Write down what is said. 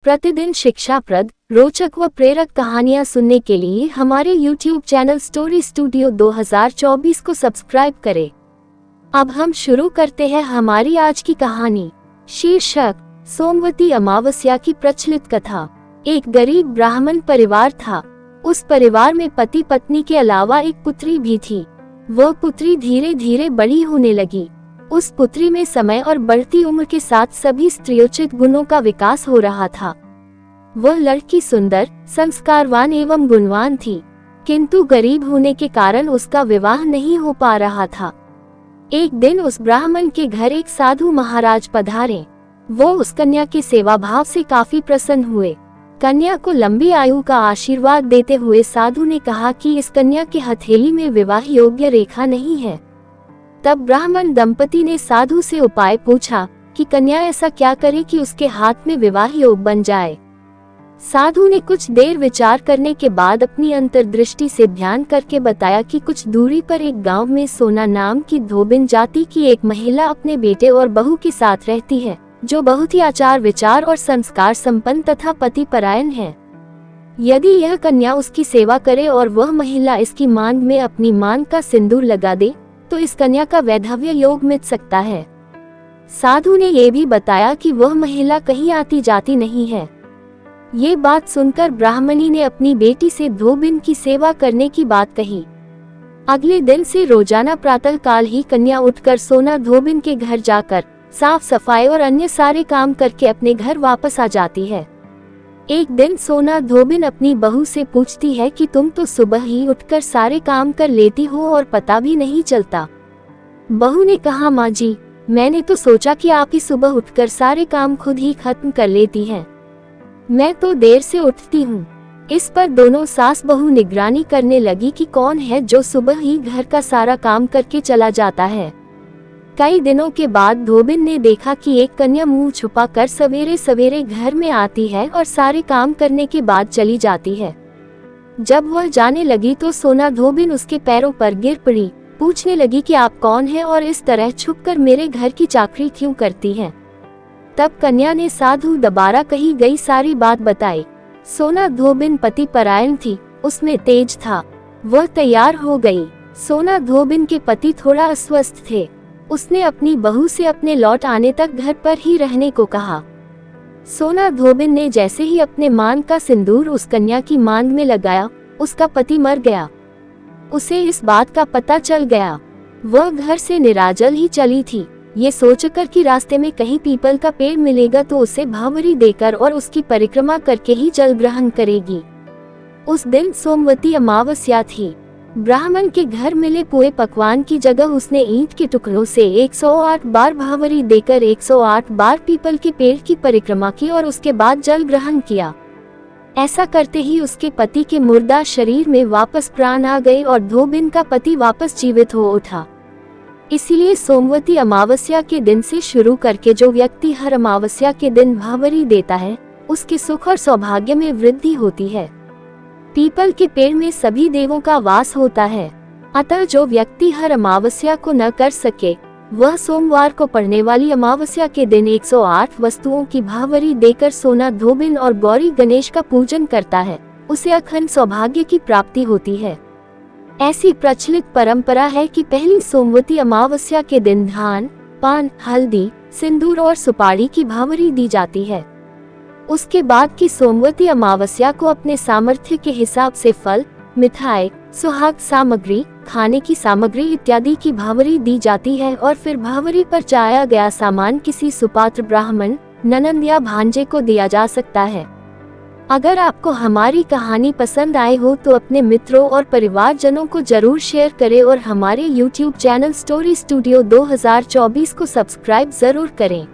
प्रतिदिन शिक्षाप्रद, रोचक व प्रेरक कहानियाँ सुनने के लिए हमारे YouTube चैनल स्टोरी स्टूडियो 2024 को सब्सक्राइब करें। अब हम शुरू करते हैं हमारी आज की कहानी। शीर्षक: सोमवती अमावस्या की प्रचलित कथा। एक गरीब ब्राह्मण परिवार था। उस परिवार में पति पत्नी के अलावा एक पुत्री भी थी। वह पुत्री धीरे धीरे बड़ी होने लगी। उस पुत्री में समय और बढ़ती उम्र के साथ सभी स्त्रीयोचित गुणों का विकास हो रहा था। वह लड़की सुंदर, संस्कारवान एवं गुणवान थी, किंतु गरीब होने के कारण उसका विवाह नहीं हो पा रहा था। एक दिन उस ब्राह्मण के घर एक साधु महाराज पधारे। वो उस कन्या के सेवा भाव से काफी प्रसन्न हुए। कन्या को लंबी आयु का आशीर्वाद देते हुए साधु ने कहा कि इस कन्या की हथेली में विवाह योग्य रेखा नहीं है। तब ब्राह्मण दंपति ने साधु से उपाय पूछा कि कन्या ऐसा क्या करे कि उसके हाथ में विवाह योग बन जाए। साधु ने कुछ देर विचार करने के बाद अपनी अंतर्दृष्टि से ध्यान करके बताया कि कुछ दूरी पर एक गांव में सोना नाम की धोबिन जाति की एक महिला अपने बेटे और बहू के साथ रहती है, जो बहुत ही आचार विचार और संस्कार संपन्न तथा पति परायण है। यदि यह कन्या उसकी सेवा करे और वह महिला इसकी मांग में अपनी मांग का सिंदूर लगा दे तो इस कन्या का वैधव्य योग मिट सकता है। साधु ने यह भी बताया कि वह महिला कहीं आती जाती नहीं है। ये बात सुनकर ब्राह्मणी ने अपनी बेटी से धोबिन की सेवा करने की बात कही। अगले दिन से रोजाना प्रातःकाल ही कन्या उठकर सोना धोबिन के घर जाकर साफ सफाई और अन्य सारे काम करके अपने घर वापस आ जाती है। एक दिन सोना धोबिन अपनी बहू से पूछती है कि तुम तो सुबह ही उठकर सारे काम कर लेती हो और पता भी नहीं चलता। बहू ने कहा, माँ जी, मैंने तो सोचा कि आप ही सुबह उठकर सारे काम खुद ही खत्म कर लेती हैं। मैं तो देर से उठती हूँ। इस पर दोनों सास बहू निगरानी करने लगी कि कौन है जो सुबह ही घर का सारा काम करके चला जाता है। कई दिनों के बाद धोबिन ने देखा कि एक कन्या मुंह छुपा कर सवेरे सवेरे घर में आती है और सारे काम करने के बाद चली जाती है। जब वह जाने लगी तो सोना धोबिन उसके पैरों पर गिर पड़ी। पूछने लगी कि आप कौन हैं और इस तरह छुपकर मेरे घर की चाकरी क्यों करती हैं। तब कन्या ने साधु दोबारा कही गई सारी बात बताई। सोना धोबिन पति परायण थी, उसमें तेज था। वह तैयार हो गई। सोना धोबिन के पति थोड़ा अस्वस्थ थे। उसने अपनी बहू से अपने लौट आने तक घर पर ही रहने को कहा। सोना धोबिन ने जैसे ही अपने मांग का सिंदूर उस कन्या की मांग में लगाया, उसका पति मर गया। उसे इस बात का पता चल गया। वह घर से निराजल ही चली थी, ये सोचकर कि रास्ते में कहीं पीपल का पेड़ मिलेगा तो उसे भावरी देकर और उसकी परिक्रमा करके ही जल ग्रहण करेगी। उस दिन सोमवती अमावस्या थी। ब्राह्मण के घर मिले पुए पकवान की जगह उसने ईंट के टुकड़ों से 108 बार भावरी देकर 108 बार पीपल के पेड़ की परिक्रमा की और उसके बाद जल ग्रहण किया। ऐसा करते ही उसके पति के मुर्दा शरीर में वापस प्राण आ गए और धोबिन का पति वापस जीवित हो उठा। इसीलिए सोमवती अमावस्या के दिन से शुरू करके जो व्यक्ति हर अमावस्या के दिन भावरी देता है, उसके सुख और सौभाग्य में वृद्धि होती है। पीपल के पेड़ में सभी देवों का वास होता है, अतः जो व्यक्ति हर अमावस्या को न कर सके, वह सोमवार को पड़ने वाली अमावस्या के दिन 108 वस्तुओं की भावरी देकर सोना धोबिन और गौरी गणेश का पूजन करता है, उसे अखंड सौभाग्य की प्राप्ति होती है। ऐसी प्रचलित परंपरा है कि पहली सोमवती अमावस्या के दिन धान, पान, हल्दी, सिंदूर और सुपारी की भावरी दी जाती है। उसके बाद की सोमवती अमावस्या को अपने सामर्थ्य के हिसाब से फल, मिठाई, सुहाग सामग्री, खाने की सामग्री इत्यादि की भावरी दी जाती है और फिर भावरी पर चाया गया सामान किसी सुपात्र ब्राह्मण, ननंद या भांजे को दिया जा सकता है। अगर आपको हमारी कहानी पसंद आए हो तो अपने मित्रों और परिवारजनों को जरूर शेयर करें और हमारे YouTube चैनल स्टोरी स्टूडियो 2024 को सब्सक्राइब जरूर करें।